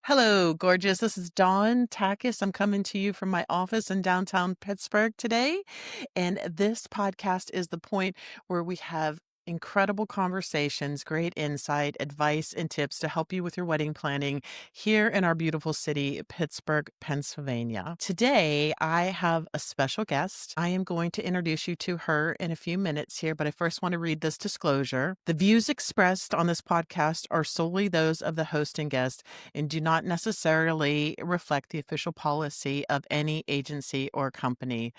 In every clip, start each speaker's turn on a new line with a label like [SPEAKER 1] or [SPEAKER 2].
[SPEAKER 1] Hello, gorgeous. This is Dawn Takacs. I'm coming to you from my office in downtown Pittsburgh today. And this podcast is the point where we have incredible conversations, great insight, advice, and tips to help you with your wedding planning here in our beautiful city, Pittsburgh, Pennsylvania. Today, I have a special guest. I am going to introduce you to her in a few minutes here, but I first want to read this disclosure. The views expressed on this podcast are solely those of the host and guest and do not necessarily reflect the official policy of any agency or company.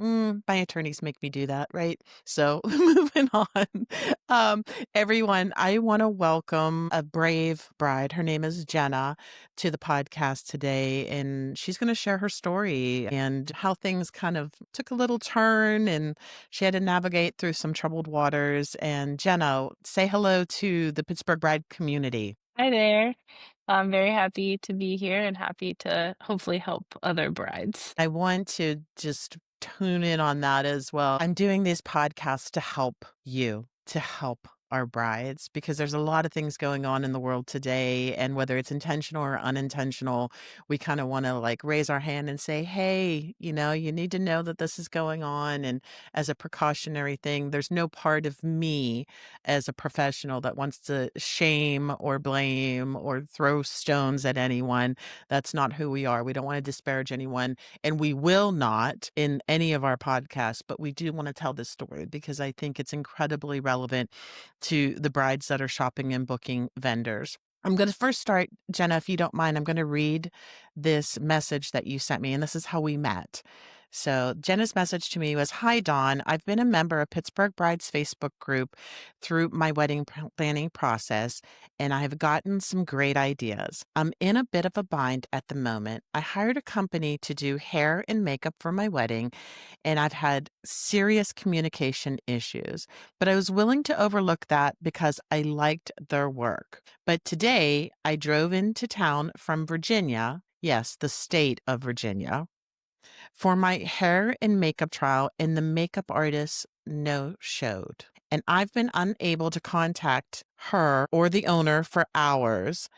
[SPEAKER 1] My attorneys make me do that, right? So moving on. Um, Everyone, I want to welcome a brave bride. Her name is Jenna to the podcast today, and she's going to share her story and how things kind of took a little turn and she had to navigate through some troubled waters. And Jenna, say hello to the Pittsburgh Bride community.
[SPEAKER 2] Hi there. I'm very happy to be here and happy to hopefully help other brides.
[SPEAKER 1] I want to just tune in on that as well. I'm doing these podcasts to help you, to help our brides, because there's a lot of things going on in the world today. And whether it's intentional or unintentional, we kind of want to like raise our hand and say, hey, you need to know that this is going on. And as a precautionary thing, there's no part of me as a professional that wants to shame or blame or throw stones at anyone. That's not who we are. We don't want to disparage anyone, and we will not in any of our podcasts, but we do want to tell this story because I think it's incredibly relevant to the brides that are shopping and booking vendors. I'm going to first start, Jenna, if you don't mind, I'm going to read this message that you sent me, and this is how we met. So Jenna's message to me was, Hi, Dawn. I've been a member of Pittsburgh Brides Facebook group through my wedding planning process, and I have gotten some great ideas. I'm in a bit of a bind at the moment. I hired a company to do hair and makeup for my wedding, and I've had serious communication issues, but I was willing to overlook that because I liked their work. But today I drove into town from Virginia, yes, the state of Virginia, for my hair and makeup trial, and the makeup artist no showed. And I've been unable to contact her or the owner for hours.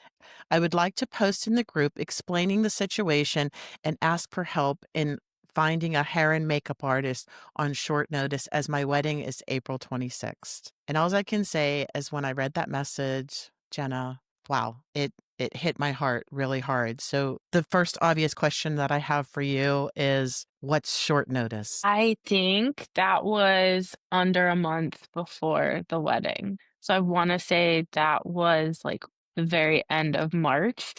[SPEAKER 1] I would like to post in the group explaining the situation and ask for help in finding a hair and makeup artist on short notice, as my wedding is April 26th. And all I can say is when I read that message, Jenna, wow, it hit my heart really hard. So the first obvious question that I have for you is, what's short notice?
[SPEAKER 2] I think that was under a month before the wedding. So I want to say that was like the very end of March.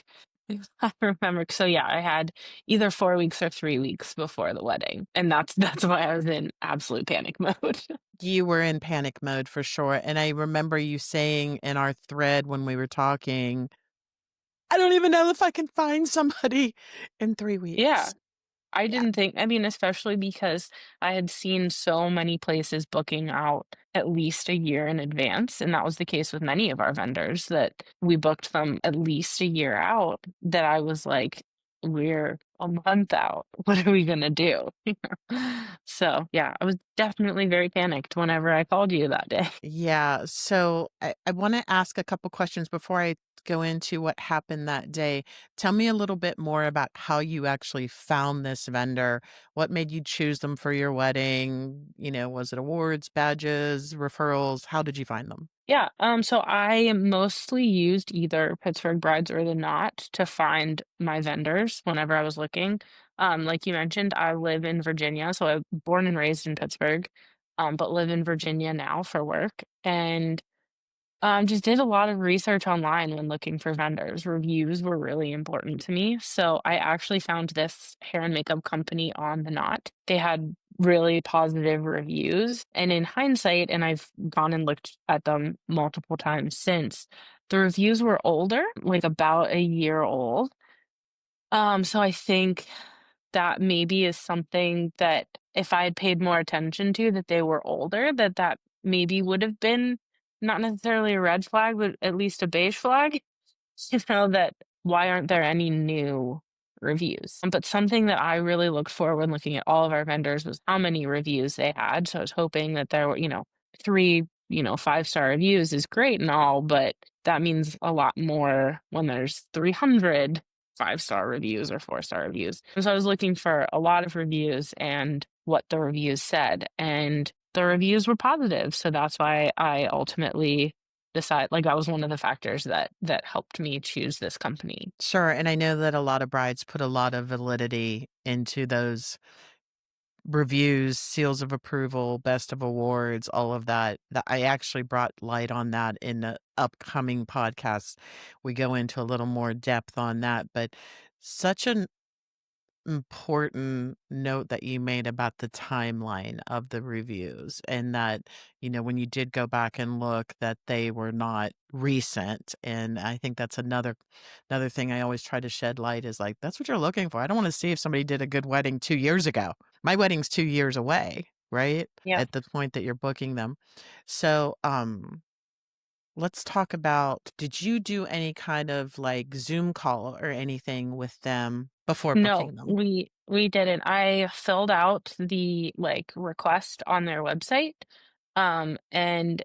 [SPEAKER 2] I remember. So yeah, I had either 4 weeks or 3 weeks before the wedding. And that's why I was in absolute panic mode.
[SPEAKER 1] You were in panic mode for sure. And I remember you saying in our thread when we were talking, I don't even know if I can find somebody in 3 weeks.
[SPEAKER 2] Yeah. I
[SPEAKER 1] Yeah.
[SPEAKER 2] didn't think, I mean, especially because I had seen so many places booking out at least a year in advance. And that was the case with many of our vendors that we booked them at least a year out, that I was like, we're a month out. What are we going to do? So, yeah, I was definitely very panicked whenever I called you that day.
[SPEAKER 1] Yeah. So I want to ask a couple questions before I go into what happened that day. Tell me a little bit more about how you actually found this vendor. What made you choose them for your wedding? Was it awards, badges, referrals? How did you find them?
[SPEAKER 2] Yeah, so I mostly used either Pittsburgh Brides or the Knot to find my vendors whenever I was looking. Like you mentioned, I live in Virginia, so I'm born and raised in Pittsburgh, but live in Virginia now for work. And just did a lot of research online when looking for vendors. Reviews were really important to me. So I actually found this hair and makeup company on the Knot. They had really positive reviews. And in hindsight, and I've gone and looked at them multiple times since, the reviews were older, like about a year old. So I think that maybe is something that if I had paid more attention to, that they were older, that maybe would have been not necessarily a red flag, but at least a beige flag. That why aren't there any new reviews? But something that I really looked for when looking at all of our vendors was how many reviews they had. So I was hoping that there were, three, 5-star reviews is great and all, but that means a lot more when there's 300 5-star reviews or 4-star reviews. And so I was looking for a lot of reviews and what the reviews said, and the reviews were positive. So that's why I ultimately decide like that was one of the factors that helped me choose this company.
[SPEAKER 1] Sure, and I know that a lot of brides put a lot of validity into those reviews, seals of approval, best of awards, all of that. That I actually brought light on that in the upcoming podcast. We go into a little more depth on that, but such an important note that you made about the timeline of the reviews and that, when you did go back and look that they were not recent. And I think that's another thing I always try to shed light is like, that's what you're looking for. I don't want to see if somebody did a good wedding 2 years ago. My wedding's 2 years away, right?
[SPEAKER 2] Yeah.
[SPEAKER 1] At the point that you're booking them. So, let's talk about, did you do any kind of like Zoom call or anything with them before
[SPEAKER 2] No,
[SPEAKER 1] booking them?
[SPEAKER 2] we didn't. I filled out the like request on their website, and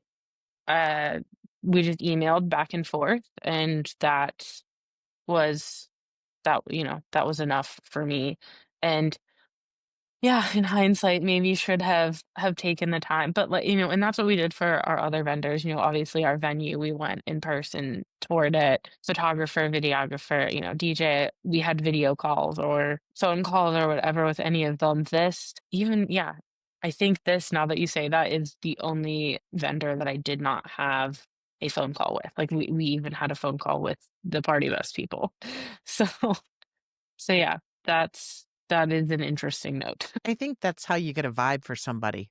[SPEAKER 2] uh, we just emailed back and forth, and was that was enough for me. And yeah, in hindsight, maybe should have taken the time, but, like, and that's what we did for our other vendors. Obviously our venue, we went in person, toured it, photographer, videographer, DJ, we had video calls or phone calls or whatever with any of them. This even yeah, I think this, now that you say that, is the only vendor that I did not have a phone call with. Like, we even had a phone call with the party bus people. So yeah, that is an interesting note.
[SPEAKER 1] I think that's how you get a vibe for somebody,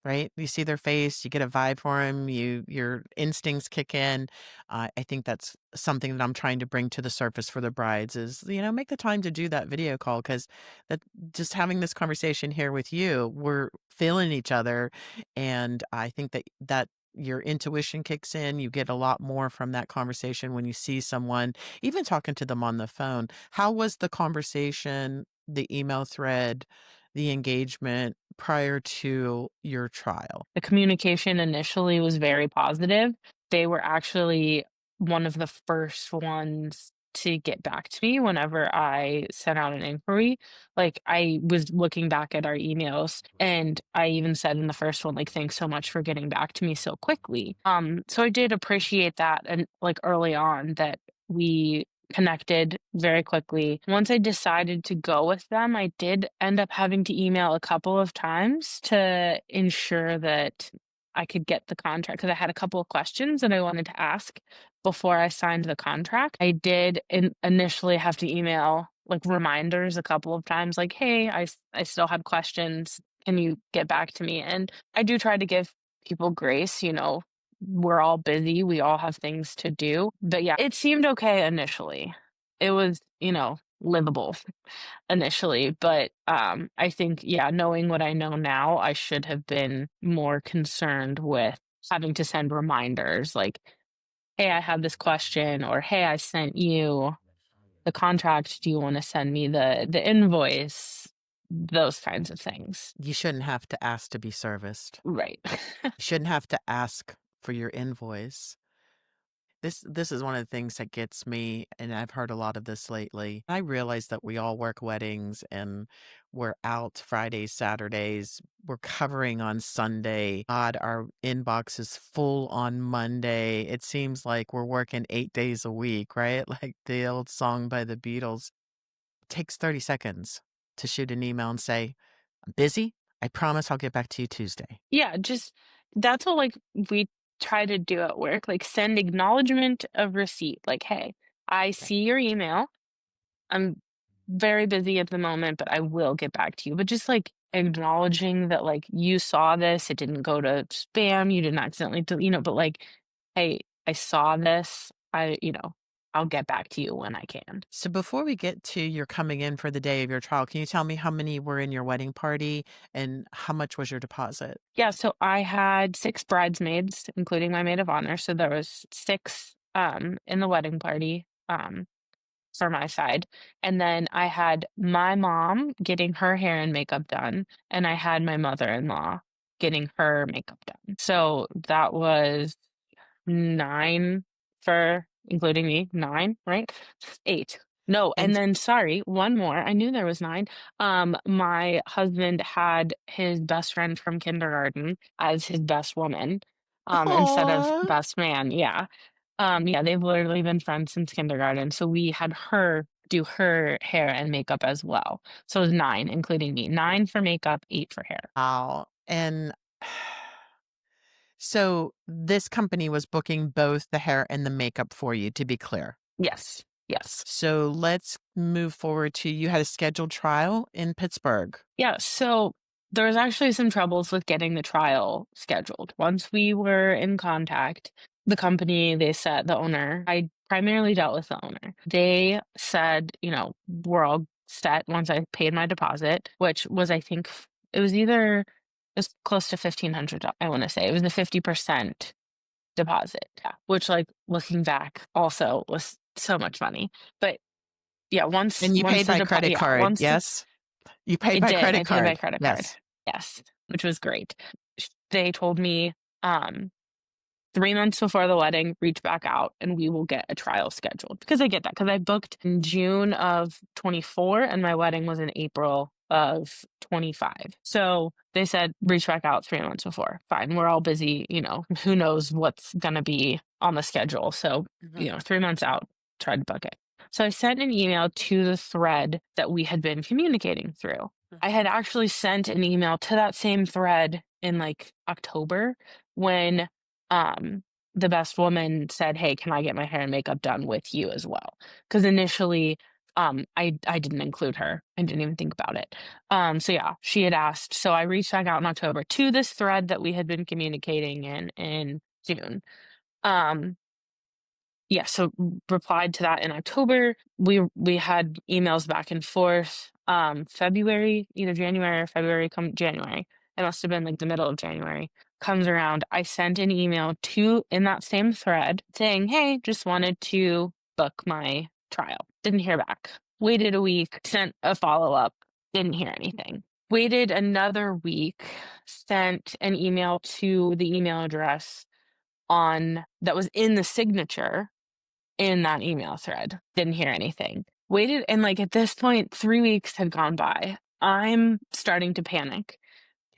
[SPEAKER 1] right? You see their face, you get a vibe for them, your instincts kick in. I think that's something that I'm trying to bring to the surface for the brides is, make the time to do that video call because that just having this conversation here with you, we're feeling each other, and I think that your intuition kicks in. You get a lot more from that conversation when you see someone, even talking to them on the phone. How was the conversation, the email thread, the engagement prior to your trial?
[SPEAKER 2] The communication initially was very positive. They were actually one of the first ones to get back to me whenever I sent out an inquiry. Like, I was looking back at our emails, and I even said in the first one, like, "Thanks so much for getting back to me so quickly." So I did appreciate that, and, like, early on that we connected very quickly. Once I decided to go with them, I did end up having to email a couple of times to ensure that I could get the contract because I had a couple of questions that I wanted to ask before I signed the contract. I did initially have to email like reminders a couple of times, like, "Hey, I still had questions. Can you get back to me?" And I do try to give people grace. We're all busy, we all have things to do. But yeah, it seemed okay initially. It was, livable initially, but I think yeah, knowing what I know now, I should have been more concerned with having to send reminders like, "Hey, I have this question," or, "Hey, I sent you the contract. Do you want to send me the invoice?" Those kinds of things.
[SPEAKER 1] You shouldn't have to ask to be serviced.
[SPEAKER 2] Right.
[SPEAKER 1] You shouldn't have to ask for your invoice. This is one of the things that gets me, and I've heard a lot of this lately. I realize that we all work weddings and we're out Fridays, Saturdays, we're covering on Sunday. God, our inbox is full on Monday. It seems like we're working 8 days a week, right? Like the old song by the Beatles. It takes 30 seconds to shoot an email and say, "I'm busy. I promise I'll get back to you Tuesday."
[SPEAKER 2] Yeah, just that's what, like, we try to do at work, like, send acknowledgement of receipt, like, "Hey, I
[SPEAKER 1] Right.
[SPEAKER 2] see your email. I'm very busy at the moment, but I will get back to you." But just, like, acknowledging that, like, you saw this, it didn't go to spam, you didn't accidentally but, like, "Hey, I saw this. I'll get back to you when I can."
[SPEAKER 1] So before we get to your coming in for the day of your trial, can you tell me how many were in your wedding party and how much was your deposit?
[SPEAKER 2] Yeah, so I had 6 bridesmaids, including my maid of honor, so there was 6, in the wedding party, for my side, and then I had my mom getting her hair and makeup done, and I had my mother-in-law getting her makeup done. So that was 9 for including me, 9, right? 8. No, and
[SPEAKER 1] And
[SPEAKER 2] then sorry, one more, I knew there was 9. My husband had his best friend from kindergarten as his best woman, instead of
[SPEAKER 1] aw.
[SPEAKER 2] best man, yeah. Yeah, they've literally been friends since kindergarten, so we had her do her hair and makeup as well. So it was 9, including me. 9 for makeup, 8 for hair.
[SPEAKER 1] Wow, and so this company was booking both the hair and the makeup for you, to be clear.
[SPEAKER 2] Yes, yes.
[SPEAKER 1] So let's move forward to you had a scheduled trial in Pittsburgh.
[SPEAKER 2] Yeah, so there was actually some troubles with getting the trial scheduled. Once we were in contact, the company, they said the owner, I primarily dealt with the owner. They said, we're all set once I paid my deposit, which was, I think, it was either, it was close to 1,500, I want to say. It was the 50% deposit, yeah, which, like, looking back, also was so much money. But yeah, once
[SPEAKER 1] And you
[SPEAKER 2] once
[SPEAKER 1] paid
[SPEAKER 2] the
[SPEAKER 1] by
[SPEAKER 2] deposit,
[SPEAKER 1] credit
[SPEAKER 2] yeah,
[SPEAKER 1] card,
[SPEAKER 2] once
[SPEAKER 1] yes? You paid
[SPEAKER 2] it
[SPEAKER 1] by
[SPEAKER 2] did. I
[SPEAKER 1] credit
[SPEAKER 2] paid by
[SPEAKER 1] card.
[SPEAKER 2] credit card.
[SPEAKER 1] Yes.
[SPEAKER 2] Yes, which was great. They told me, um, 3 months before the wedding, reach back out and we will get a trial scheduled. Because I get that, because I booked in June of 24 and my wedding was in April of 25. So they said, reach back out 3 months before. Fine, we're all busy, who knows what's gonna be on the schedule. So,
[SPEAKER 1] Mhm,
[SPEAKER 2] 3 months out, tried to book it. So I sent an email to the thread that we had been communicating through. I
[SPEAKER 1] mhm.
[SPEAKER 2] had actually sent an email to that same thread in like October when um the best woman said, "Hey, can I get my hair and makeup done with you as well?" Because initially, I didn't include her. I didn't even think about it. So yeah, she had asked. So I reached back out in October to this thread that we had been communicating in June. Um, yeah, so replied to that in October. We had emails back and forth. February, either January or February, come January. It must have been like the middle of January. Comes around. I sent an email to in that same thread saying, "Hey, just wanted to book my trial." Didn't hear back. Waited a week, sent a follow-up, didn't hear anything. Waited another week, sent an email to the email address on that was in the signature in that email thread. Didn't hear anything. Waited, and like at this point, 3 weeks had gone by. I'm starting to panic.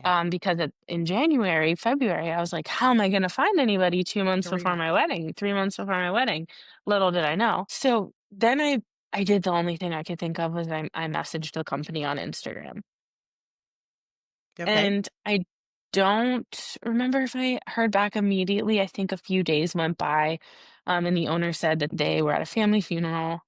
[SPEAKER 1] Yeah,
[SPEAKER 2] Because in January, February, I was like, how am I going to find anybody 2 months
[SPEAKER 1] 3
[SPEAKER 2] before
[SPEAKER 1] months.
[SPEAKER 2] my wedding, 3 months before my wedding? Little did I know. So then I did the only thing I could think of was I messaged the company on Instagram.
[SPEAKER 1] Okay.
[SPEAKER 2] And I don't remember if I heard back immediately. I think a few days went by, and the owner said that they were at a family funeral,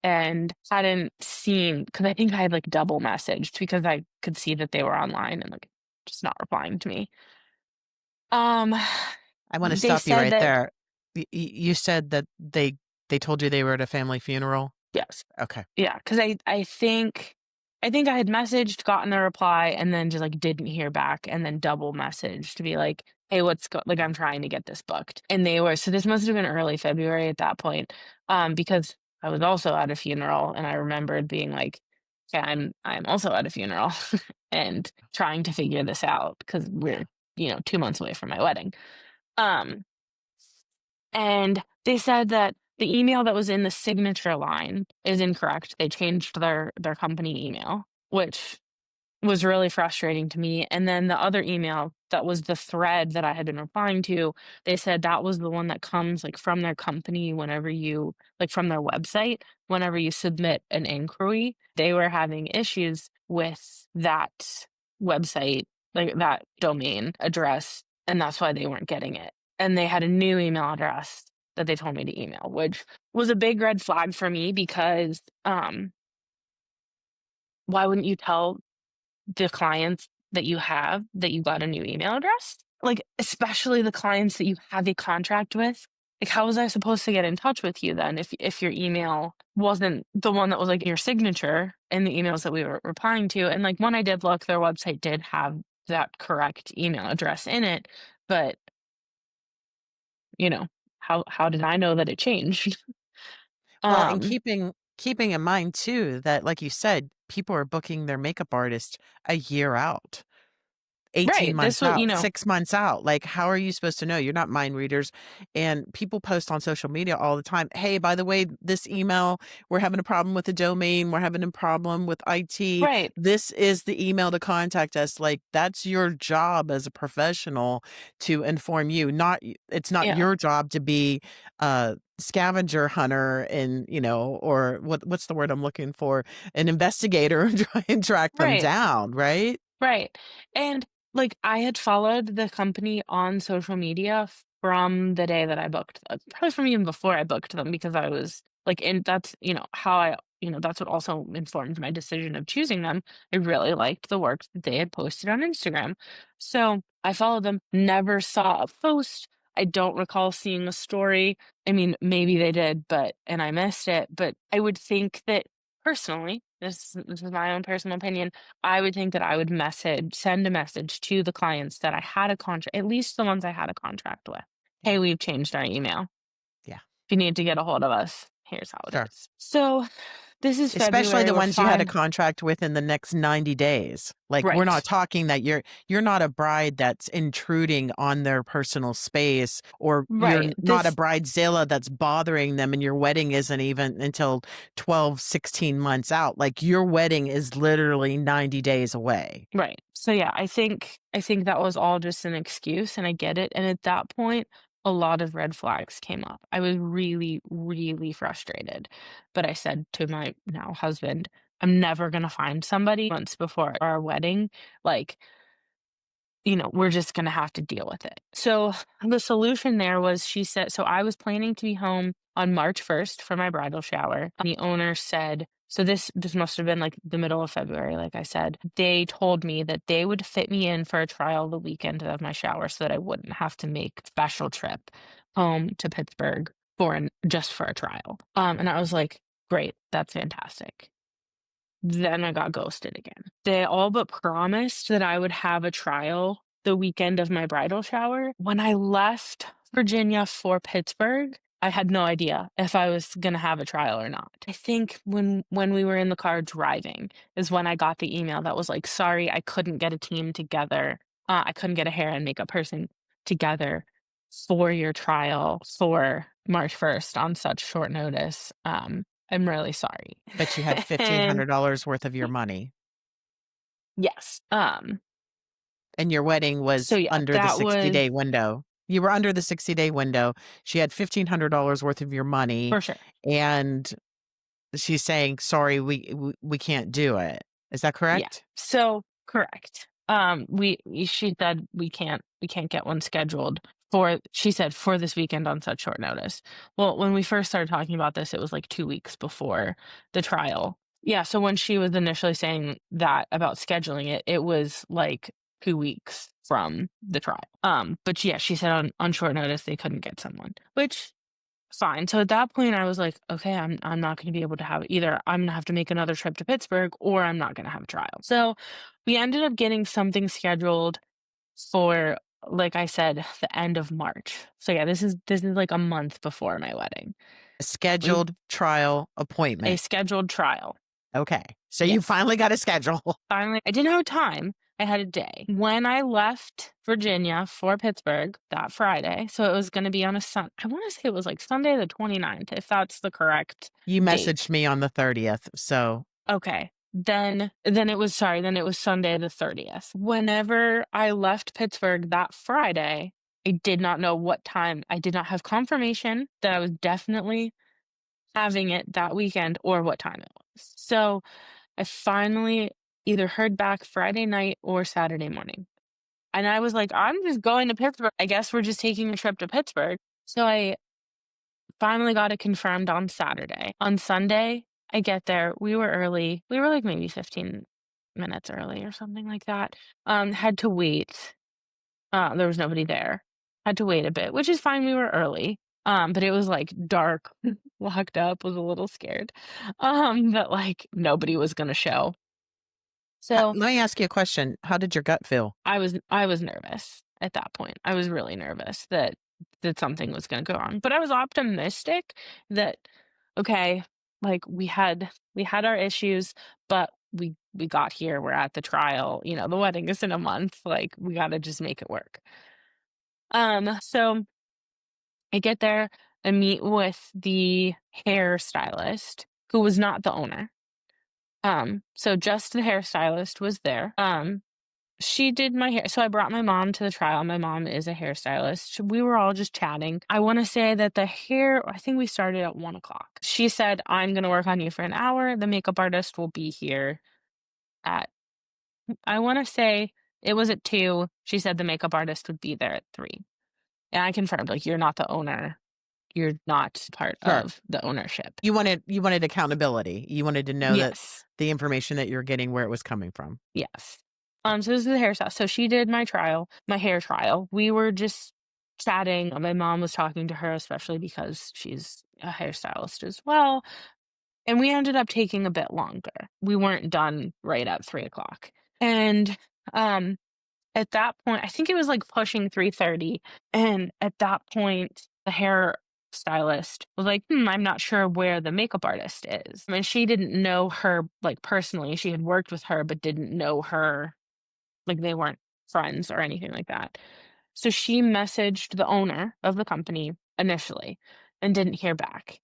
[SPEAKER 2] and hadn't seen because I think I had like double messaged because I could see that they were online and like just not replying to me. Um,
[SPEAKER 1] I wanna
[SPEAKER 2] they
[SPEAKER 1] stop you
[SPEAKER 2] said
[SPEAKER 1] right
[SPEAKER 2] that
[SPEAKER 1] there. You said that they told you they were at a family funeral?
[SPEAKER 2] yes.
[SPEAKER 1] Okay.
[SPEAKER 2] Yeah, because I think I had messaged, gotten a reply, and then just, like, didn't hear back, and then double messaged to be like, "Hey, like, I'm trying to get this booked." And they were so this must have been early February at that point, because I was also at a funeral, and I remembered being like, "Yeah, I'm also at a funeral," and trying to figure this out because
[SPEAKER 1] Yeah.
[SPEAKER 2] we're, 2 months away from my wedding. Um and they said that the email that was in the signature line is incorrect. They changed their company email, which was really frustrating to me. And then the other email that was the thread that I had been replying to, they said that was the one that comes like from their company whenever you like from their website, whenever you submit an inquiry. They were having issues with that website, like that domain address, and that's why they weren't getting it. And they had a new email address that they told me to email, which was a big red flag for me because why wouldn't you tell the clients that you have that you got a new email address? Like, especially the clients that you have a contract with. Like, how was I supposed to get in touch with you then if your email wasn't the one that was like your signature in the emails that we were replying to? And like when I did look, their website did have that correct email address in it, but you know, how did I know that it changed?
[SPEAKER 1] Well, and
[SPEAKER 2] Um,
[SPEAKER 1] keeping in mind too that, like you said, people are booking their makeup artist a year out. 18
[SPEAKER 2] Right. This
[SPEAKER 1] months
[SPEAKER 2] was,
[SPEAKER 1] out, 6 months out. Like, how are you supposed to know? You're not mind readers. And people post on social media all the time, "Hey, by the way, this email, we're having a problem with the domain. We're having a problem with IT.
[SPEAKER 2] right.
[SPEAKER 1] This is the email to contact us." Like, that's your job as a professional to inform you. Not it's not
[SPEAKER 2] Yeah.
[SPEAKER 1] your job to be a scavenger hunter and, or what's the word I'm looking for? An investigator and try and track them
[SPEAKER 2] Right.
[SPEAKER 1] down, right?
[SPEAKER 2] Right. And like I had followed the company on social media from the day that I booked, probably from even before I booked them because I was like, and that's, how that's what also informed my decision of choosing them. I really liked the work that they had posted on Instagram. So I followed them, never saw a post. I don't recall seeing a story. I mean, maybe they did, and I missed it. But I would think that personally, this is my own personal opinion, I would think that I would send a message to the clients that I had a contract, at least the ones I had a contract with.
[SPEAKER 1] Yeah.
[SPEAKER 2] Hey, we've changed our email.
[SPEAKER 1] Yeah.
[SPEAKER 2] If you need to get a hold of us, here's how it
[SPEAKER 1] Sure.
[SPEAKER 2] is. So this is
[SPEAKER 1] Especially
[SPEAKER 2] February.
[SPEAKER 1] the
[SPEAKER 2] We're
[SPEAKER 1] ones you had a
[SPEAKER 2] fine.
[SPEAKER 1] contract with in the next 90 days. Like, we're not
[SPEAKER 2] Right.
[SPEAKER 1] talking that you're not a bride that's intruding on their personal space, or you're
[SPEAKER 2] Right.
[SPEAKER 1] not a
[SPEAKER 2] This
[SPEAKER 1] bridezilla that's bothering them, and your wedding isn't even until 12, 16 months out. Like, your wedding is literally 90 days away.
[SPEAKER 2] Right. So yeah, I think that was all just an excuse and I get it. And at that point, a lot of red flags came up. I was really, really frustrated. But I said to my now husband, I'm never gonna find somebody months before our wedding. Like, we're just gonna have to deal with it. So the solution there was she said, so I was planning to be home on March 1st for my bridal shower. The owner said, so this must have been like the middle of February, like I said. They told me that they would fit me in for a trial the weekend of my shower so that I wouldn't have to make a special trip home to Pittsburgh just for a trial. And I was like, great, that's fantastic. Then I got ghosted again. They all but promised that I would have a trial the weekend of my bridal shower. When I left Virginia for Pittsburgh, I had no idea if I was gonna have a trial or not. I think when we were in the car driving is when I got the email that was like, "Sorry, I couldn't get a team together. I couldn't get a hair and makeup person together for your trial for March 1st on such short notice. I'm really sorry."
[SPEAKER 1] But you had
[SPEAKER 2] And
[SPEAKER 1] $1,500 worth of your money,
[SPEAKER 2] yes.
[SPEAKER 1] and your wedding
[SPEAKER 2] So
[SPEAKER 1] was
[SPEAKER 2] yeah,
[SPEAKER 1] under the
[SPEAKER 2] that was
[SPEAKER 1] 60-day window. You were under the 60-day window. She had $1,500 worth of your money,
[SPEAKER 2] for sure.
[SPEAKER 1] and she's saying, "Sorry, we can't do it." Is that
[SPEAKER 2] Yeah.
[SPEAKER 1] correct?
[SPEAKER 2] So correct. She said we can't get one scheduled for she said for this weekend on such short notice. Well, when we first started talking about this, it was like 2 weeks before the trial. Yeah, so when she was initially saying that about scheduling it, it was like 2 weeks from the trial. But yeah, she said on short notice they couldn't get someone, which fine. So at that point, I was like, okay, I'm not going to be able to have either. I'm gonna have to make another trip to Pittsburgh, or I'm not going to have a trial. So we ended up getting something scheduled for, like I said, the end of March. So yeah, this is like a month before my wedding.
[SPEAKER 1] A
[SPEAKER 2] We
[SPEAKER 1] scheduled trial
[SPEAKER 2] a
[SPEAKER 1] appointment.
[SPEAKER 2] scheduled trial.
[SPEAKER 1] Okay. So you
[SPEAKER 2] Yes.
[SPEAKER 1] finally got a schedule.
[SPEAKER 2] Finally, I didn't have time. I had a day. When I left Virginia for Pittsburgh that Friday, so it was going to be on a I want to say it was like Sunday the 29th, if that's the correct
[SPEAKER 1] You
[SPEAKER 2] date.
[SPEAKER 1] messaged me on the 30th, so
[SPEAKER 2] Okay. Then it was Sunday the 30th. Whenever I left Pittsburgh that Friday, I did not know what time. I did not have confirmation that I was definitely having it that weekend or what time it was. So I finally either heard back Friday night or Saturday morning. And I was like, I'm just going to Pittsburgh. I guess we're just taking a trip to Pittsburgh. So I finally got it confirmed on Saturday. On Sunday, I get there. We were early. We were like maybe 15 minutes early or something like that. Had to wait. There was nobody there. Had to wait a bit, which is fine. We were early. But it was like dark, locked up, was a little scared. That like nobody was gonna show. So
[SPEAKER 1] let me ask you a question. How did your gut feel?
[SPEAKER 2] I was nervous at that point. I was really nervous that something was gonna go wrong. But I was optimistic that, okay, like we had our issues, but we got here, we're at the trial, the wedding is in a month, like, we gotta just make it work. So I get there and meet with the hairstylist, who was not the owner. So just the hairstylist was there. She did my hair. So I brought my mom to the trial. My mom is a hairstylist. We were all just chatting. I want to say that I think we started at 1 o'clock. She said, I'm going to work on you for an hour. The makeup artist will be here at, I want to say it was at 2. She said the makeup artist would be there at 3. And I confirmed, like, you're not the owner. You're not part
[SPEAKER 1] Sure.
[SPEAKER 2] of the ownership.
[SPEAKER 1] You wanted accountability. You wanted to know that
[SPEAKER 2] Yes.
[SPEAKER 1] the information that you're getting, where it was coming from.
[SPEAKER 2] Yes. So this is the hairstyle. So she did my hair trial. We were just chatting. My mom was talking to her, especially because she's a hairstylist as well. And we ended up taking a bit longer. We weren't done right at 3 o'clock. And um, at that point, I think it was like pushing 3:30. And at that point, the hair stylist was like, I'm not sure where the makeup artist is. And she didn't know her like personally. She had worked with her, but didn't know her, like they weren't friends or anything like that. So she messaged the owner of the company initially and didn't hear back.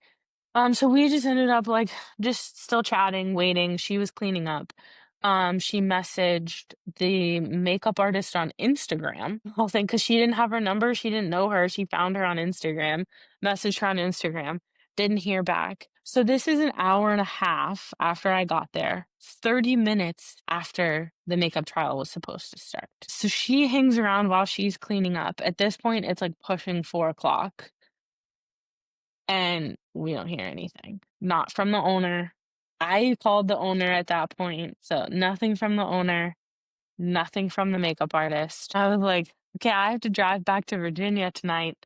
[SPEAKER 2] So we just ended up like just still chatting, waiting. She was cleaning up. She messaged the makeup artist on Instagram, the whole thing, because she didn't have her number. She didn't know her. She found her on Instagram, messaged her on Instagram, didn't hear back. So this is an hour and a half after I got there, 30 minutes after the makeup trial was supposed to start. So she hangs around while she's cleaning up. At this point, it's like pushing 4 o'clock. And we don't hear anything. Not from the owner. I called the owner at that point, so nothing from the owner, nothing from the makeup artist. I was like, "Okay, I have to drive back to Virginia tonight."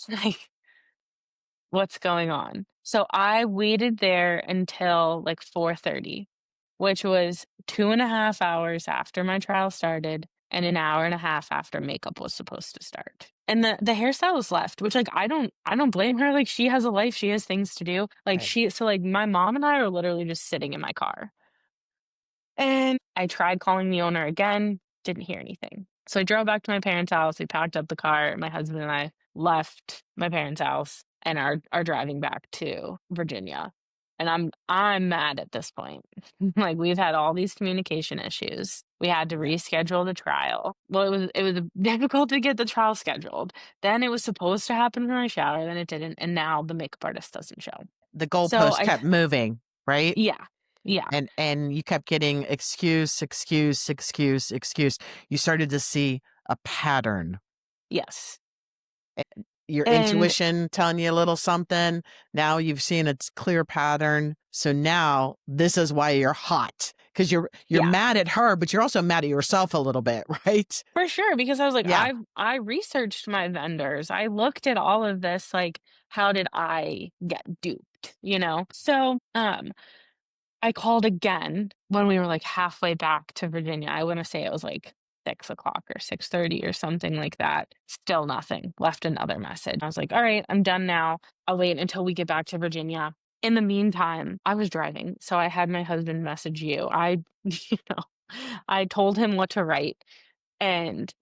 [SPEAKER 2] Like, what's going on? So I waited there until like 4:30, which was 2.5 hours after my trial started and an hour and a half after makeup was supposed to start. And the hairstylist left, which like I don't blame her. Like she has a life, she has things to do. Like
[SPEAKER 1] Right.
[SPEAKER 2] like my mom and I are literally just sitting in my car. And I tried calling the owner again, didn't hear anything. So I drove back to my parents' house. We packed up the car. My husband and I left my parents' house and are driving back to Virginia. And I'm mad at this point. Like we've had all these communication issues. We had to
[SPEAKER 1] Right.
[SPEAKER 2] reschedule the trial. Well, it was difficult to get the trial scheduled. Then it was supposed to happen for my shower, then it didn't, and now the makeup artist doesn't show.
[SPEAKER 1] The
[SPEAKER 2] So
[SPEAKER 1] goalpost
[SPEAKER 2] I
[SPEAKER 1] kept moving, right?
[SPEAKER 2] yeah. Yeah.
[SPEAKER 1] And you kept getting excuse, excuse, excuse, excuse. You started to see a pattern.
[SPEAKER 2] Yes.
[SPEAKER 1] Your
[SPEAKER 2] And
[SPEAKER 1] intuition telling you a little something. Now you've seen its clear pattern. So now this is why you're hot, because you're
[SPEAKER 2] yeah.
[SPEAKER 1] mad at her, but you're also mad at yourself a little bit, right?
[SPEAKER 2] For sure, because I was like,
[SPEAKER 1] Yeah.
[SPEAKER 2] I researched my vendors. I looked at all of this, like, how did I get duped, you know? So, I called again when we were like halfway back to Virginia. I want to say it was like 6 o'clock or 6:30 or something like that. Still nothing. Left another message. I was like, all right, I'm done now. I'll wait until we get back to Virginia. In the meantime, I was driving, so I had my husband message you. You know, I told him what to write and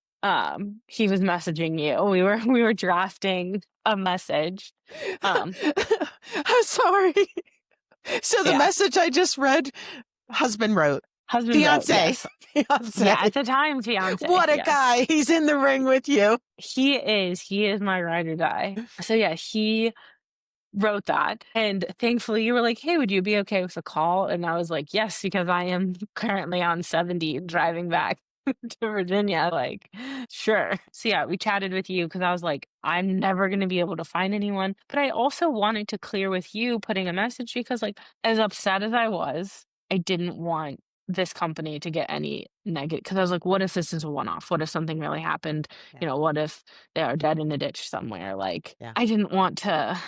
[SPEAKER 2] he was messaging you. We were drafting a message. Um
[SPEAKER 1] I'm sorry. So the
[SPEAKER 2] yeah,
[SPEAKER 1] message I just read, husband wrote,
[SPEAKER 2] husband wrote,
[SPEAKER 1] fiance,
[SPEAKER 2] yes.
[SPEAKER 1] fiance.
[SPEAKER 2] Yeah, at the time fiance,
[SPEAKER 1] What a
[SPEAKER 2] yes.
[SPEAKER 1] guy. He's in the ring with you.
[SPEAKER 2] He is my ride or die. So yeah, he wrote that, and thankfully you were like, "Hey, would you be okay with a call?" And I was like, "Yes," because I am currently on 70 driving back to Virginia, like, "Sure." So yeah, we chatted with you because I was like, "I'm never gonna be able to find anyone," but I also wanted to clear with you putting a message because, like, as upset as I was, I didn't want this company to get any negative because I was like, "What if this is a one-off? What if something really happened?
[SPEAKER 1] Yeah.
[SPEAKER 2] You know, what if they are dead in a ditch somewhere?" Like,
[SPEAKER 1] Yeah.
[SPEAKER 2] I didn't want to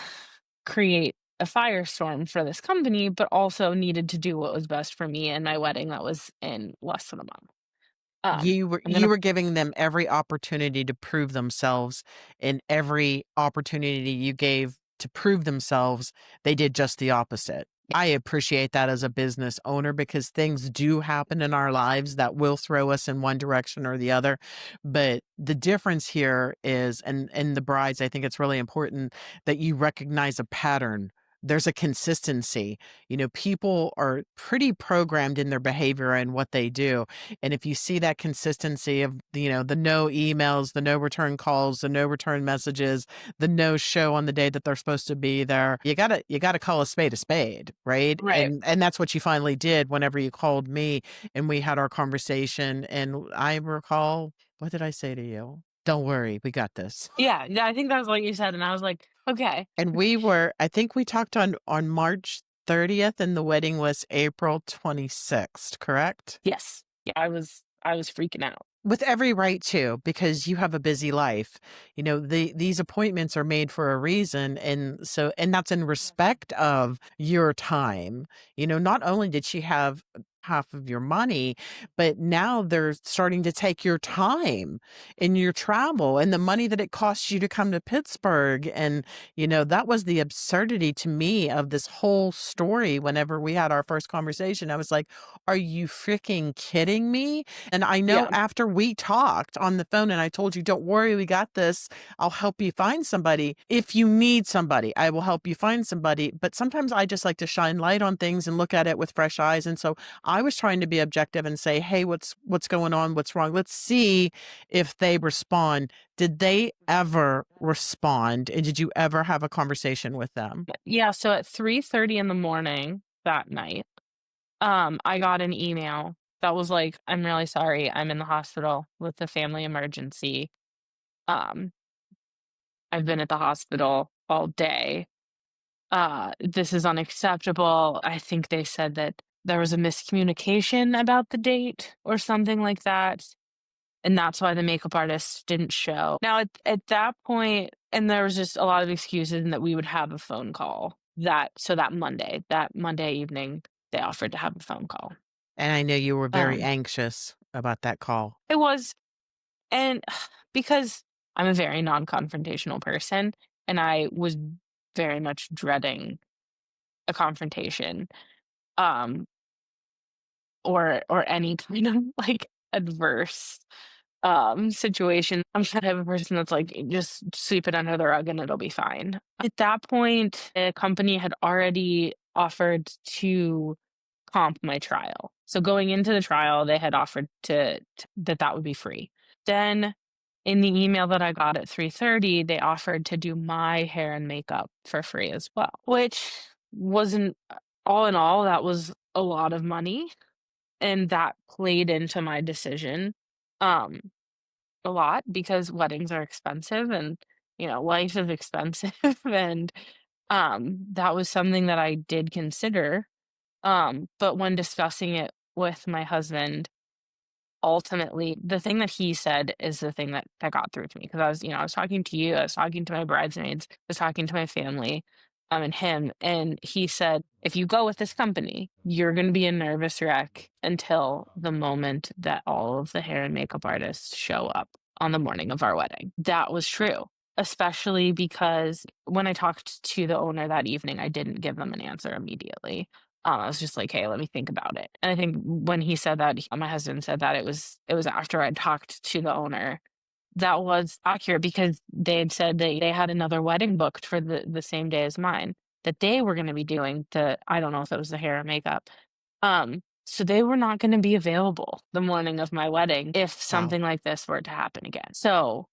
[SPEAKER 2] create a firestorm for this company, but also needed to do what was best for me and my wedding that was in less than a month.
[SPEAKER 1] You were
[SPEAKER 2] I'm
[SPEAKER 1] you
[SPEAKER 2] gonna
[SPEAKER 1] were giving them every opportunity to prove themselves, and every opportunity you gave to prove themselves, they did just the opposite. I appreciate that as a business owner because things do happen in our lives that will throw us in one direction or the other. But the difference here is, and the brides, I think it's really important that you recognize a pattern. There's a consistency. People are pretty programmed in their behavior and what they do. And if you see that consistency of, the no emails, the no return calls, the no return messages, the no show on the day that they're supposed to be there. You gotta call a spade, right?
[SPEAKER 2] Right.
[SPEAKER 1] And that's what you finally did whenever you called me and we had our conversation. And I recall, what did I say to you? Don't worry, we got this.
[SPEAKER 2] Yeah, yeah, I think that's what you said, and I was like, "Okay."
[SPEAKER 1] And I think we talked on March 30th and the wedding was April 26th, correct?
[SPEAKER 2] Yes. Yeah, I was freaking out.
[SPEAKER 1] With every right to, because you have a busy life. These appointments are made for a reason, and that's in respect of your time. Not only did she have half of your money, but now they're starting to take your time in your travel and the money that it costs you to come to Pittsburgh. And, that was the absurdity to me of this whole story. Whenever we had our first conversation, I was like, are you freaking kidding me? And I know
[SPEAKER 2] Yeah,
[SPEAKER 1] after we talked on the phone and I told you, don't worry, we got this. I'll help you find somebody. If you need somebody, I will help you find somebody. But sometimes I just like to shine light on things and look at it with fresh eyes. And so I was trying to be objective and say, hey, what's going on? What's wrong? Let's see if they respond. Did they ever respond? And did you ever have a conversation with them?
[SPEAKER 2] yeah, so at 3:30 in the morning that night, I got an email that was like, "I'm really sorry, I'm in the hospital with a family emergency. Um, I've been at the hospital all day. This is unacceptable." I think they said that there was a miscommunication about the date or something like that, and that's why the makeup artist didn't show. Now at that point, and there was just a lot of excuses and that we would have a phone call that Monday evening, they offered to have a phone call.
[SPEAKER 1] And I know you were very
[SPEAKER 2] Um,
[SPEAKER 1] anxious about that call.
[SPEAKER 2] it was and because I'm a very non-confrontational person, and I was very much dreading a confrontation, um, or any kind of, like, adverse situation. I'm the type of person that's like, just sweep it under the rug and it'll be fine. At that point, the company had already offered to comp my trial. So going into the trial, they had offered that would be free. Then in the email that I got at 3:30, they offered to do my hair and makeup for free as well, which wasn't all in all, that was a lot of money, and that played into my decision. Um a lot because weddings are expensive and, life is expensive and, that was something that I did consider, but when discussing it with my husband, ultimately, the thing that he said is the thing that got through to me because I was talking to you, I was talking to my bridesmaids, I was talking to my family, and him, and he said, "If you go with this company, you're gonna be a nervous wreck until the moment that all of the hair and makeup artists show up on the morning of our wedding." That was true, especially because when I talked to the owner that evening, I didn't give them an answer immediately. I was just like, "Hey, let me think about it." And I think when he said that, my husband said that it was after I talked to the owner. That was accurate because they had said they had another wedding booked for the same day as mine that they were gonna be doing I don't know if it was the hair or makeup. So they were not gonna be available the morning of my wedding if
[SPEAKER 1] Wow.
[SPEAKER 2] something like this were to happen again. So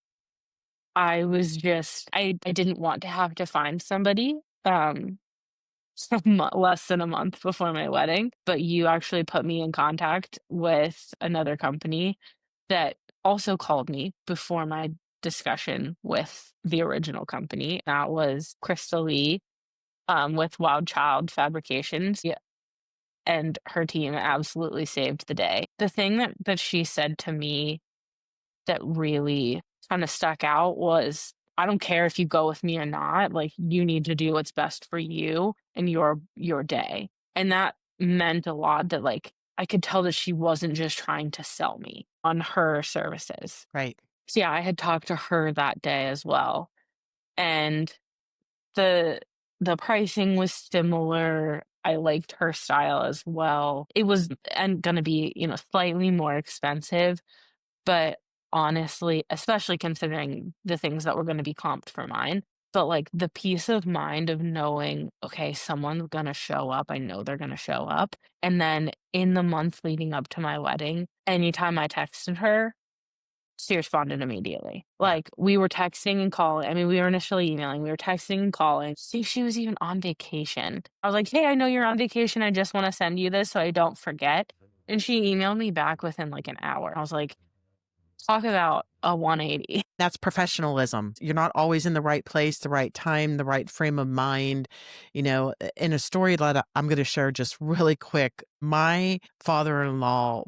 [SPEAKER 2] I didn't want to have to find somebody, less than a month before my wedding, but you actually put me in contact with another company that also called me before my discussion with the original company. That was Crystal Lee, with Wild Child Fabrications. Yeah, and her team absolutely saved the day. The thing that she said to me that really kinda stuck out was, "I don't care if you go with me or not, like, you need to do what's best for you and your day." And that meant a lot that, like, I could tell that she wasn't just trying to sell me on her services.
[SPEAKER 1] Right.
[SPEAKER 2] So, yeah, I had talked to her that day as well, and the the pricing was similar, I liked her style as well. It was and gonna be, slightly more expensive, but honestly, especially considering the things that were gonna be comped for mine, but, like, the peace of mind of knowing, "Okay, someone's gonna show up, I know they're gonna show up," and then in the month leading up to my wedding, anytime I texted her, she responded immediately.
[SPEAKER 1] Yeah.
[SPEAKER 2] Like, we were texting and calling. I mean, we were initially emailing, we were texting and calling. See, she was even on vacation. I was like, "Hey, I know you're on vacation, I just wanna send you this so I don't forget." And she emailed me back within, like, an hour. I was like, talk about a 180.
[SPEAKER 1] That's professionalism. You're not always in the right place, the right time, the right frame of mind. In a story that I'm going to share just really quick, my father-in-law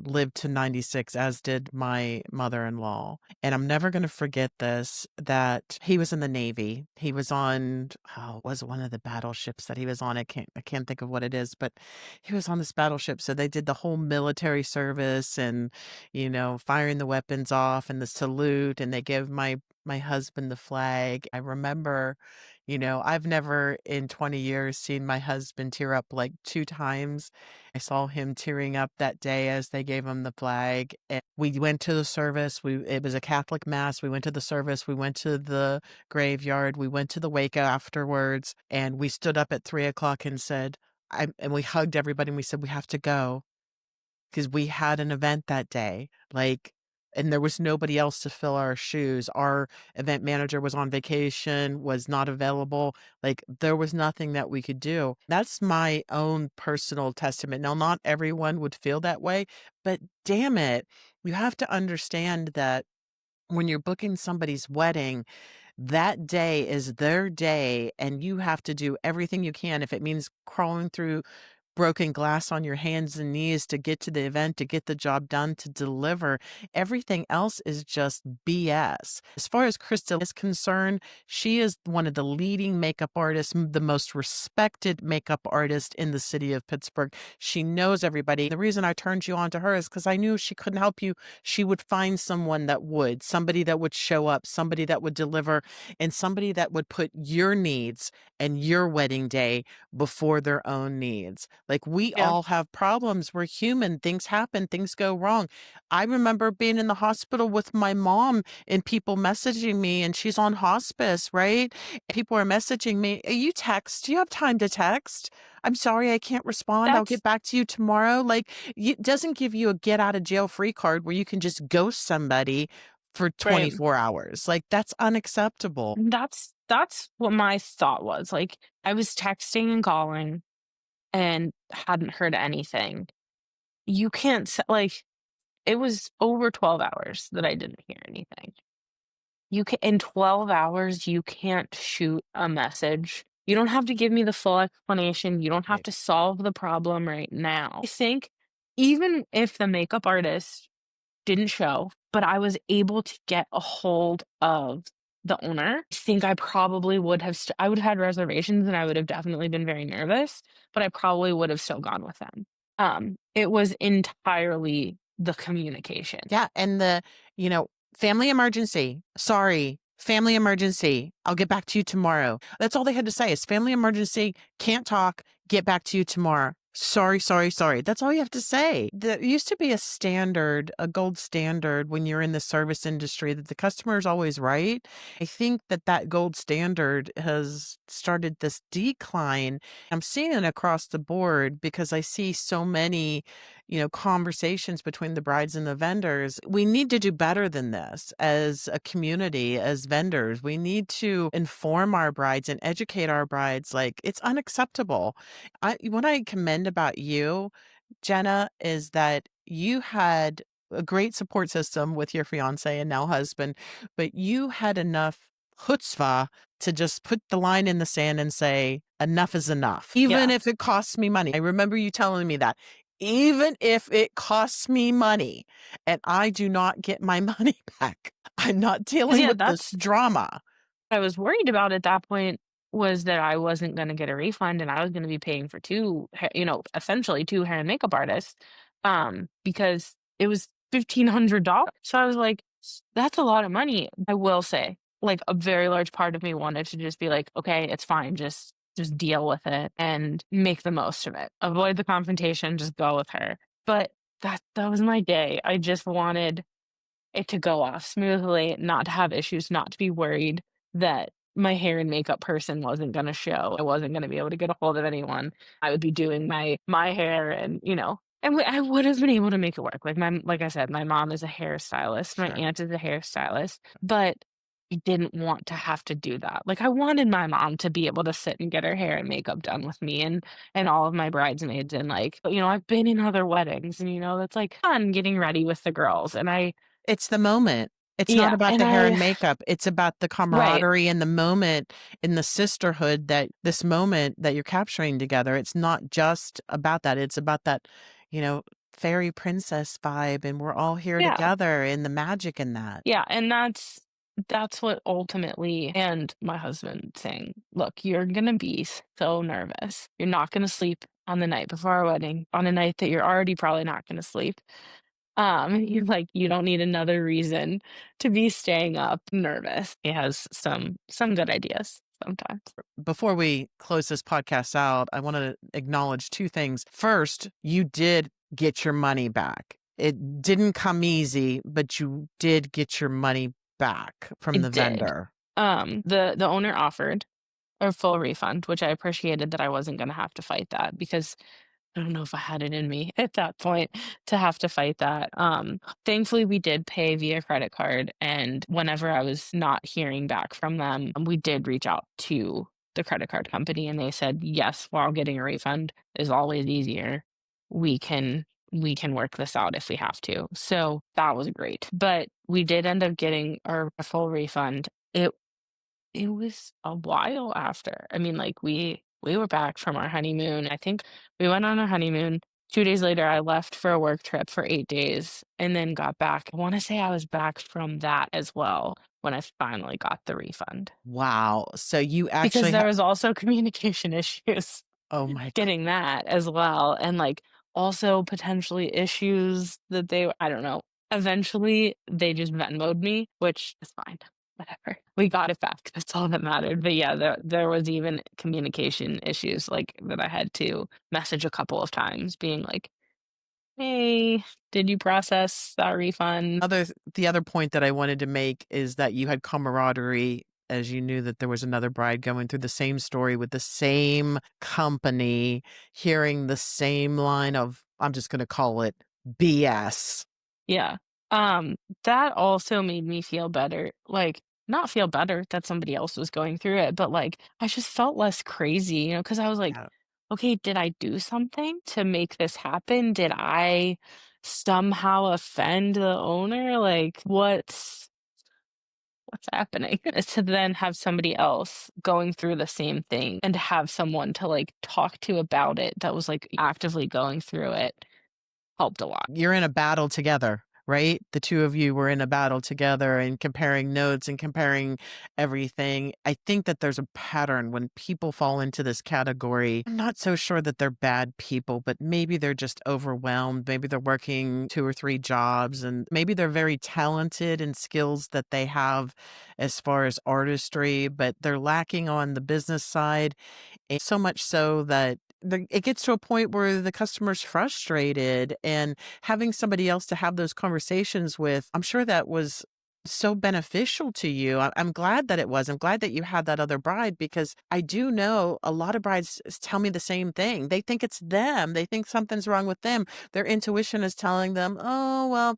[SPEAKER 1] lived to 96, as did my mother-in-law. And I'm never going to forget this, that he was in the Navy. He was on, it was one of the battleships that he was on. I can't think of what it is, but he was on this battleship. So they did the whole military service and firing the weapons off and the salute, and they give my husband the flag. I remember, I've never in 20 years seen my husband tear up like 2 times. I saw him tearing up that day as they gave him the flag. And we went to the service. It was a Catholic mass. We went to the service. We went to the graveyard. We went to the wake afterwards, and we stood up at 3 o'clock and said, and we hugged everybody and we said, we have to go, because we had an event that day, and there was nobody else to fill our shoes. Our event manager was on vacation, was not available. Like, there was nothing that we could do. That's my own personal testament. Now, not everyone would feel that way, but damn it, you have to understand that when you're booking somebody's wedding, that day is their day, and you have to do everything you can. If it means crawling through broken glass on your hands and knees to get to the event, to get the job done, to deliver. Everything else is just BS. As far as Krista is concerned, she is one of the leading makeup artists, the most respected makeup artist in the city of Pittsburgh. She knows everybody. The reason I turned you on to her is because I knew she couldn't help you. She would find someone that would, somebody that would show up, somebody that would deliver, and somebody that would put your needs and your wedding day before their own needs. Like, we
[SPEAKER 2] Yeah,
[SPEAKER 1] all have problems. We're human. Things happen. Things go wrong. I remember being in the hospital with my mom and people messaging me, and she's on hospice, right? People are messaging me, you text? Do you have time to text? I'm sorry, I can't respond. I'll get
[SPEAKER 2] that's
[SPEAKER 1] back to you tomorrow. Like, it doesn't give you a get out of jail free card where you can just ghost somebody for
[SPEAKER 2] right.
[SPEAKER 1] 24 hours. Like, that's unacceptable.
[SPEAKER 2] That's what my thought was. Like, I was texting and calling and hadn't heard anything. You can't like, it was over 12 hours that I didn't hear anything. You can In 12 hours, you can't shoot a message. You don't have to give me the full explanation. You don't have
[SPEAKER 1] Right.
[SPEAKER 2] to solve the problem right now. I think even if the makeup artist didn't show, but I was able to get a hold of the owner, I think I probably would have I would have had reservations and I would have definitely been very nervous, but I probably would have still gone with them. It was entirely the communication.
[SPEAKER 1] Yeah, and you know, family emergency. Sorry, family emergency. I'll get back to you tomorrow. That's all they had to say is family emergency, can't talk, get back to you tomorrow. Sorry, sorry, sorry. That's all you have to say. There used to be a standard, a gold standard when you're in the service industry that the customer is always right. I think that gold standard has started this decline. I'm seeing it across the board because I see so many conversations between the brides and the vendors. We need to do better than this as a community, as vendors. We need to inform our brides and educate our brides. Like, it's unacceptable. What I commend about you, Jenna, is that you had a great support system with your fiance and now husband, but you had enough chutzpah to just put the line in the sand and say, enough is enough, even
[SPEAKER 2] Yeah.
[SPEAKER 1] if it costs me money. I remember you telling me that. Even if it costs me money and I do not get my money back, I'm not
[SPEAKER 2] 'Cause
[SPEAKER 1] dealing
[SPEAKER 2] yeah,
[SPEAKER 1] with this
[SPEAKER 2] that's
[SPEAKER 1] drama.
[SPEAKER 2] what I was worried about at that point was that I wasn't gonna get a refund and I was gonna be paying for 2 essentially 2 hair and makeup artists, because it was $1,500. So I was like, "That's a lot of money." I will say, like, a very large part of me wanted to just be like, "Okay, it's fine, just just deal with it and make the most of it. Avoid the confrontation, just go with her. But that was my day. I just wanted it to go off smoothly, not to have issues, not to be worried that my hair and makeup person wasn't gonna show. I wasn't gonna be able to get a hold of anyone. I would be doing my hair and, and I would have been able to make it work. Like I said, my mom is a hairstylist, my
[SPEAKER 1] Sure.
[SPEAKER 2] aunt is a hairstylist, but I didn't want to have to do that. Like, I wanted my mom to be able to sit and get her hair and makeup done with me and all of my bridesmaids and, like, I've been in other weddings and, that's, like, fun getting ready with the girls, and I
[SPEAKER 1] It's the moment. It's not
[SPEAKER 2] yeah,
[SPEAKER 1] about
[SPEAKER 2] and
[SPEAKER 1] the hair and
[SPEAKER 2] I
[SPEAKER 1] makeup. It's about the
[SPEAKER 2] right.
[SPEAKER 1] camaraderie and the moment in the sisterhood that this moment that you're capturing together. It's not just about that. It's about that, you know, fairy princess vibe, and we're all here
[SPEAKER 2] Yeah.
[SPEAKER 1] together and the magic in that.
[SPEAKER 2] Yeah, and that's what ultimately and my husband saying, "Look, you're gonna be so nervous. You're not gonna sleep on the night before our wedding, on a night that you're already probably not gonna sleep. He's like, "You don't need another reason to be staying up nervous." He has some good ideas sometimes.
[SPEAKER 1] Before we close this podcast out, I want to acknowledge two things. First, you did get your money back. It didn't come easy, but you did get your money back
[SPEAKER 2] I
[SPEAKER 1] from the
[SPEAKER 2] did.
[SPEAKER 1] vendor.
[SPEAKER 2] The owner offered a full refund, which I appreciated that I wasn't gonna have to fight that because I don't know if I had it in me at that point to have to fight that. Thankfully, we did pay via credit card, and whenever I was not hearing back from them, we did reach out to the credit card company, and they said, "Yes, while getting a refund is always easier. We can we can work this out if we have to." So that was great. But we did end up getting our a full refund. It was a while after. I mean, like, we were back from our honeymoon. I think we went on our honeymoon. 2 days later, I left for a work trip for 8 days and then got back. I wanna say I was back from that as well when I finally got the refund,
[SPEAKER 1] Wow. So you
[SPEAKER 2] because
[SPEAKER 1] actually
[SPEAKER 2] there was also communication issues
[SPEAKER 1] oh my
[SPEAKER 2] getting that as well, and, like, also potentially issues that I don't know. Eventually, they just Venmoed me, which is fine, whatever. We got it back, that's all that mattered, but yeah, there was even communication issues, like, that I had to message a couple of times being like, "Hey, did you process that refund?"
[SPEAKER 1] the other point that I wanted to make is that you had camaraderie as you knew that there was another bride going through the same story with the same company, hearing the same line of, I'm just going to call it BS.
[SPEAKER 2] Yeah. That also made me feel better. Like, not feel better that somebody else was going through it, but like I just felt less crazy, because I was like,
[SPEAKER 1] Yeah.
[SPEAKER 2] okay, did I do something to make this happen? Did I somehow offend the owner? Like, what's happening? Is to then have somebody else going through the same thing and to have someone to like talk to about it that was like actively going through it helped a lot.
[SPEAKER 1] You're in a battle together, right? The two of you were in a battle together and comparing notes and comparing everything. I think that there's a pattern when people fall into this category. I'm not so sure that they're bad people, but maybe they're just overwhelmed. Maybe they're working two or three jobs, and maybe they're very talented in skills that they have as far as artistry, but they're lacking on the business side. And so much so that it gets to a point where the customer's frustrated, and having somebody else to have those conversations with, I'm sure that was so beneficial to you. I'm glad that it was. I'm glad that you had that other bride, because I do know a lot of brides tell me the same thing. They think it's them. They think something's wrong with them. Their intuition is telling them, oh, well,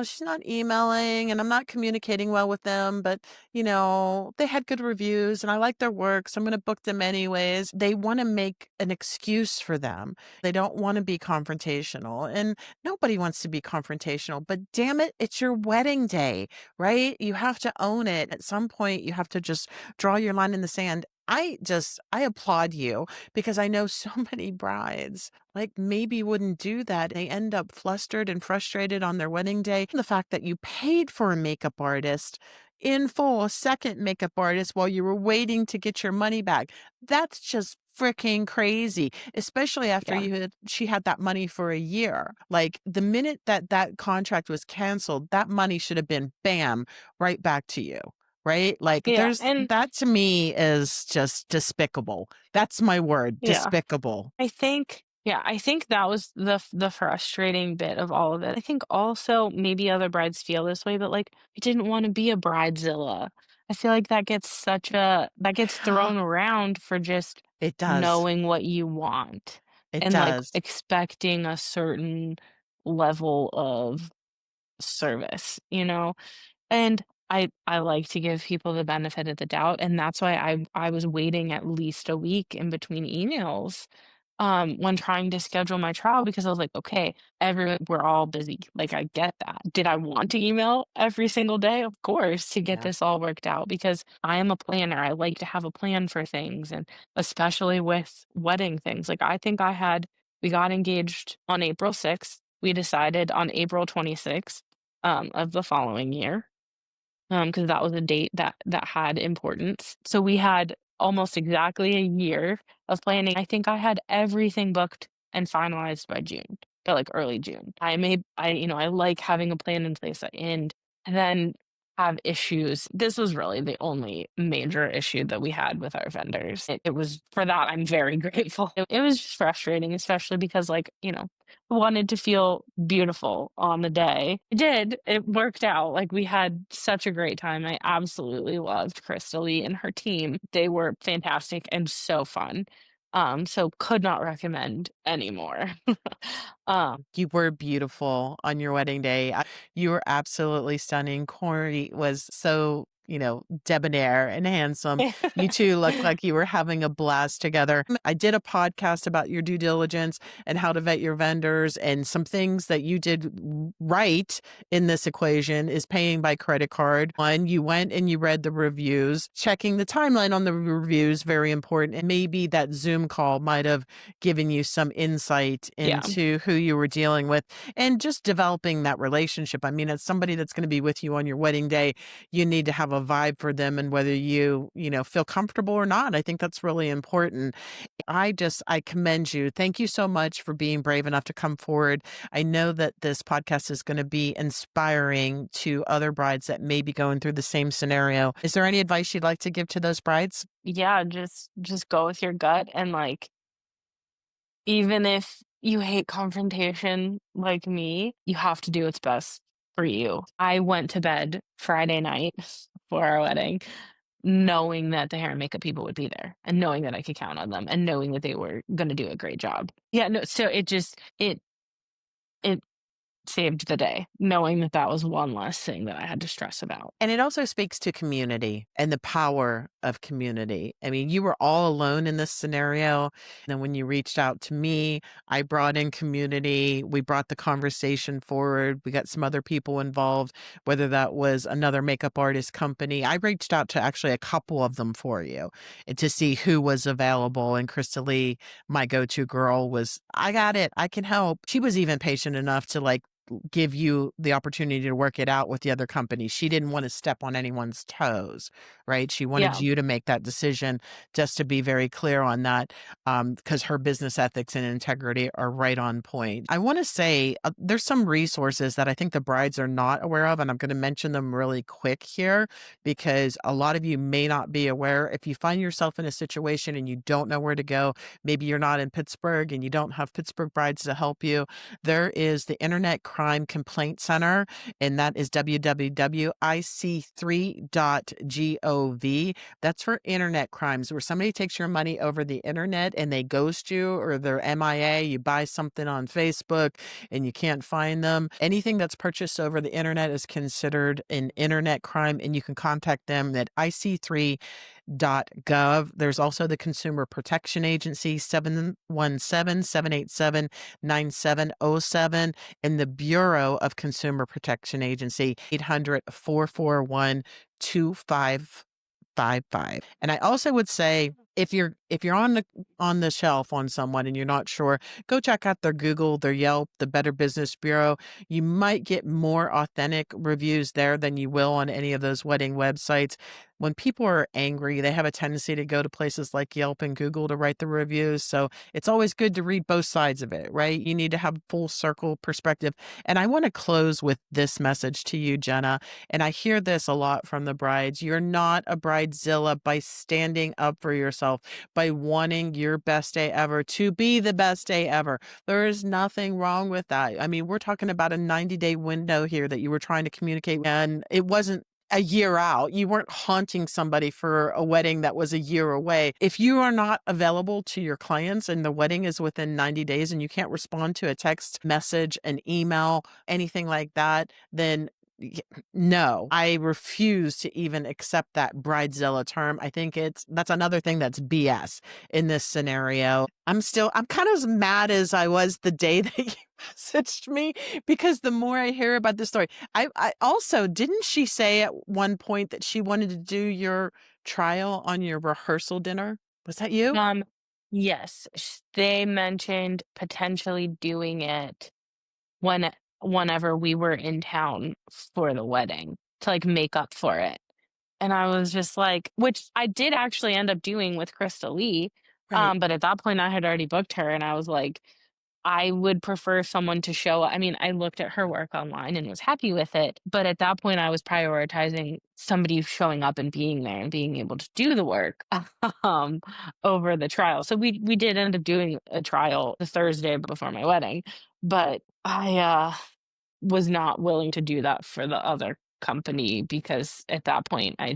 [SPEAKER 1] she's not emailing and I'm not communicating well with them, but they had good reviews and I like their work, so I'm going to book them anyways. They want to make an excuse for them. They don't want to be confrontational, and nobody wants to be confrontational, but damn it, it's your wedding day, right? You have to own it. At some point, you have to just draw your line in the sand. I applaud you, because I know so many brides like maybe wouldn't do that. They end up flustered and frustrated on their wedding day. The fact that you paid for a makeup artist in full, a second makeup artist, while you were waiting to get your money back. That's just freaking crazy, especially after
[SPEAKER 2] Yeah.
[SPEAKER 1] she had that money for a year. Like, the minute that contract was canceled, that money should have been bam, right back to you. right? Like,
[SPEAKER 2] Yeah,
[SPEAKER 1] there's
[SPEAKER 2] and
[SPEAKER 1] that to me is just despicable. That's my word,
[SPEAKER 2] yeah.
[SPEAKER 1] despicable.
[SPEAKER 2] I think that was the frustrating bit of all of it. I think also maybe other brides feel this way, but, like, I didn't wanna be a bridezilla. I feel like that gets thrown around for just
[SPEAKER 1] It does.
[SPEAKER 2] knowing what you want
[SPEAKER 1] It
[SPEAKER 2] and, like,
[SPEAKER 1] does.
[SPEAKER 2] expecting a certain level of service, you know? And I like to give people the benefit of the doubt, and that's why I was waiting at least a week in between emails, when trying to schedule my trial because I was like, "Okay, everyone we're all busy." Like, I get that. Did I want to email every single day? Of course, to get
[SPEAKER 1] Yeah.
[SPEAKER 2] this all worked out because I am a planner. I like to have a plan for things, and especially with wedding things. Like, I think we got engaged on April 6th. We decided on April 26th, of the following year. Because that was a date that had importance. So we had almost exactly a year of planning. I think I had everything booked and finalized by June, by, like, early June. I like having a plan in place, and then have issues. This was really the only major issue that we had with our vendors. It was for that, I'm very grateful. It was just frustrating, especially because, like, wanted to feel beautiful on the day. It did. It worked out. Like, we had such a great time. I absolutely loved Crystal and her team. They were fantastic and so fun. So could not recommend anymore. Um,
[SPEAKER 1] You were beautiful on your wedding day. You were absolutely stunning. Corey was so, debonair and handsome. You two looked like you were having a blast together. I did a podcast about your due diligence and how to vet your vendors, and some things that you did right in this equation is paying by credit card. One, you went and you read the reviews, checking the timeline on the reviews, very important. And maybe that Zoom call might have given you some insight
[SPEAKER 2] yeah.
[SPEAKER 1] into who you were dealing with and just developing that relationship. I mean, as somebody that's going to be with you on your wedding day, you need to have a vibe for them, and whether you feel comfortable or not. I think that's really important. I commend you. Thank you so much for being brave enough to come forward. I know that this podcast is going to be inspiring to other brides that may be going through the same scenario. Is there any advice you'd like to give to those brides?
[SPEAKER 2] Yeah, just go with your gut and, like, even if you hate confrontation like me, you have to do what's best for you. I went to bed Friday night for our wedding knowing that the hair and makeup people would be there and knowing that I could count on them and knowing that they were gonna do a great job. Yeah, no, so it saved the day, knowing that that was one less thing that I had to stress about.
[SPEAKER 1] And it also speaks to community and the power of community. I mean, you were all alone in this scenario. And then when you reached out to me, I brought in community. We brought the conversation forward. We got some other people involved, whether that was another makeup artist company. I reached out to actually a couple of them for you and to see who was available. And Krista Lee, my go to girl, was, I got it. I can help. She was even patient enough to give you the opportunity to work it out with the other company. She didn't want to step on anyone's toes, right? She wanted
[SPEAKER 2] Yeah.
[SPEAKER 1] you to make that decision, just to be very clear on that, because her business ethics and integrity are right on point. I want to say there's some resources that I think the brides are not aware of, and I'm going to mention them really quick here because a lot of you may not be aware. If you find yourself in a situation and you don't know where to go, maybe you're not in Pittsburgh and you don't have Pittsburgh Brides to help you, there is the Internet Crime Complaint Center, and that is www.ic3.gov. That's for internet crimes, where somebody takes your money over the internet and they ghost you, or they're MIA. You buy something on Facebook and you can't find them. Anything that's purchased over the internet is considered an internet crime, and you can contact them at ic3.gov. There's also the Consumer Protection Agency, 717-787-9707, and the Bureau of Consumer Protection Agency, 800-441-2555. And I also would say if you're on the shelf on someone and you're not sure, go check out their Google, their Yelp, the Better Business Bureau. You might get more authentic reviews there than you will on any of those wedding websites. When people are angry, they have a tendency to go to places like Yelp and Google to write the reviews. So it's always good to read both sides of it, right? You need to have full circle perspective. And I want to close with this message to you, Jenna. And I hear this a lot from the brides. You're not a bridezilla by standing up for yourself, by wanting your best day ever to be the best day ever. There is nothing wrong with that. I mean, we're talking about a 90-day window here that you were trying to communicate, and it wasn't a year out. You weren't haunting somebody for a wedding that was a year away. If you are not available to your clients and the wedding is within 90 days and you can't respond to a text message, an email, anything like that, then no, I refuse to even accept that bridezilla term. I think that's another thing that's BS in this scenario. I'm kind of as mad as I was the day that you messaged me, because the more I hear about this story, I also, didn't she say at one point that she wanted to do your trial on your rehearsal dinner? Was that you?
[SPEAKER 2] Um, yes, they mentioned potentially doing it when whenever we were in town for the wedding to, like, make up for it. And I was just like, which I did actually end up doing with Krista Lee,
[SPEAKER 1] Right.
[SPEAKER 2] but at that point I had already booked her, and I was like, I would prefer someone to show, I mean, I looked at her work online and was happy with it, but at that point I was prioritizing somebody showing up and being there and being able to do the work, um, over the trial. So we did end up doing a trial the Thursday before my wedding, but I was not willing to do that for the other company because at that point I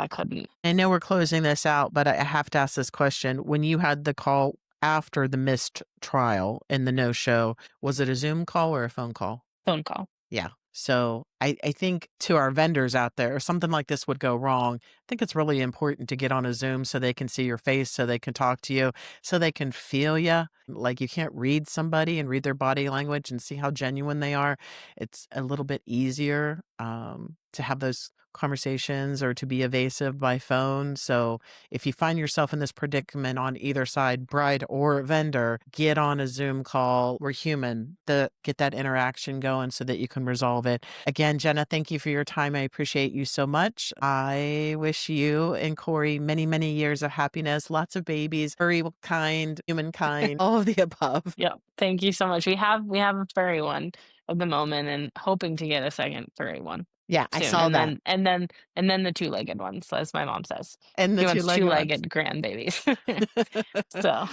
[SPEAKER 2] couldn't.
[SPEAKER 1] I know we're closing this out, but I have to ask this question. When you had the call after the missed trial and the no-show, was it a Zoom call or a phone call?
[SPEAKER 2] Phone call.
[SPEAKER 1] Yeah. So I think to our vendors out there, if something like this would go wrong, I think it's really important to get on a Zoom so they can see your face, so they can talk to you, so they can feel you. Like, you can't read somebody and read their body language and see how genuine they are. It's a little bit easier to have those conversations or to be evasive by phone. So if you find yourself in this predicament on either side, bride or vendor, get on a Zoom call. We're human. Get that interaction going so that you can resolve it. Again, Jenna, thank you for your time. I appreciate you so much. I wish you and Corey many, many years of happiness, lots of babies, furry kind, humankind, all of the above.
[SPEAKER 2] Yeah. Thank you so much. We have a furry one at the moment and hoping to get a second furry one
[SPEAKER 1] Yeah, I
[SPEAKER 2] soon.
[SPEAKER 1] saw that.
[SPEAKER 2] And then the two-legged ones, as my mom says.
[SPEAKER 1] And the
[SPEAKER 2] She wants
[SPEAKER 1] two-legged ones.
[SPEAKER 2] two-legged grandbabies. So,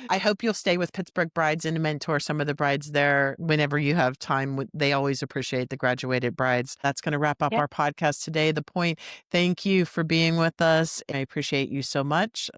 [SPEAKER 1] I hope you'll stay with Pittsburgh Brides and mentor some of the brides there whenever you have time. They always appreciate the graduated brides. That's going to wrap up
[SPEAKER 2] yeah.
[SPEAKER 1] our podcast today. The Point, thank you for being with us. I appreciate you so much.